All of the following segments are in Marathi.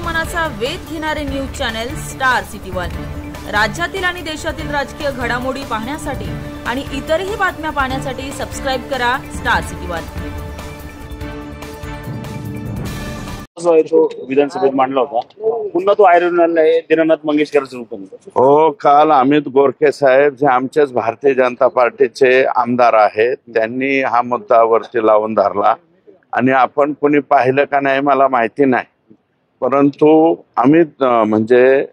मनाचा वेध घेणारे news channel star city one. राज्यातील आणि देशातील राजकीय घडामोडी पाहण्यासाठी आणि इतरही बातम्या पाहण्यासाठी सबस्क्राइब करा स्टार सिटी वन। तो विधानसभेत मांडला होता, पुन्हा तो आयरन आहे दीनानाथ मंगेशकरचं रूप। हो, काल अमित गोरखे साहेब जे आमच्याच भारतीय जनता पार्टीचे आमदार आहेत त्यांनी हा मुद्दा वरती लावून धरला आणि आपण कोणी पाहिलं का नाही मला माहिती नाही, परंतु अमित म्हणजे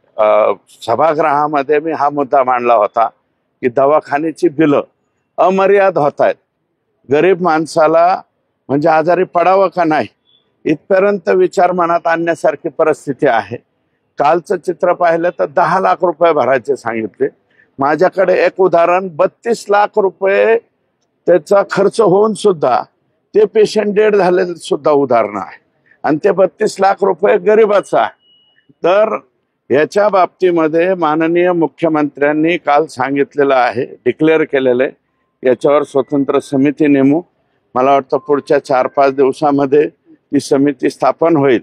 सभागृहामध्ये मी हा मुद्दा मांडला होता की दवाखान्याची बिलं अमर्याद होत आहेत, गरीब माणसाला म्हणजे आजारी पडावं का नाही इथपर्यंत विचार मनात आणण्यासारखी परिस्थिती आहे। कालचं चित्र पाहिलं तर 10 लाख रुपये भरायचे सांगितले। माझ्याकडे एक उदाहरण 32 लाख रुपये त्याचा खर्च होऊन सुद्धा ते पेशंट डेड झालेलं सुद्धा उदाहरण आहे आणि ते 32 लाख रुपये गरीबाचा आहे। तर याच्या बाबतीमध्ये माननीय मुख्यमंत्र्यांनी काल सांगितलेलं आहे, डिक्लेअर केलेलं आहे, याच्यावर स्वतंत्र समिती नेमू। मला वाटतं पुढच्या 4-5 दिवसामध्ये ती समिती स्थापन होईल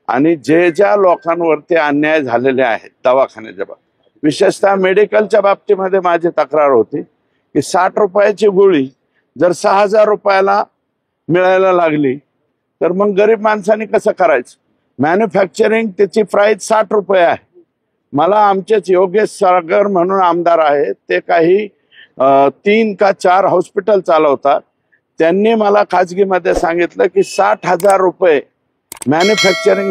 आणि जे ज्या लोकांवरती अन्याय झालेले आहेत दवाखान्याच्या बाबतीत, विशेषतः मेडिकलच्या बाबतीमध्ये माझी तक्रार होती की 60 रुपयाची गोळी जर 6000 रुपयाला मिळायला लागली तर मग गरीब माणसाने कसं करायचं। मॅन्युफॅक्चरिंग त्याची प्राइस 60 रुपये आहे। मला आमचेच योगेश सागर म्हणून आमदार आहेत, ते काही 3 का 4 हॉस्पिटल चालवतात, त्यांनी मला खाजगीमध्ये सांगितलं की 60,000 रुपये मॅन्युफॅक्चरिंग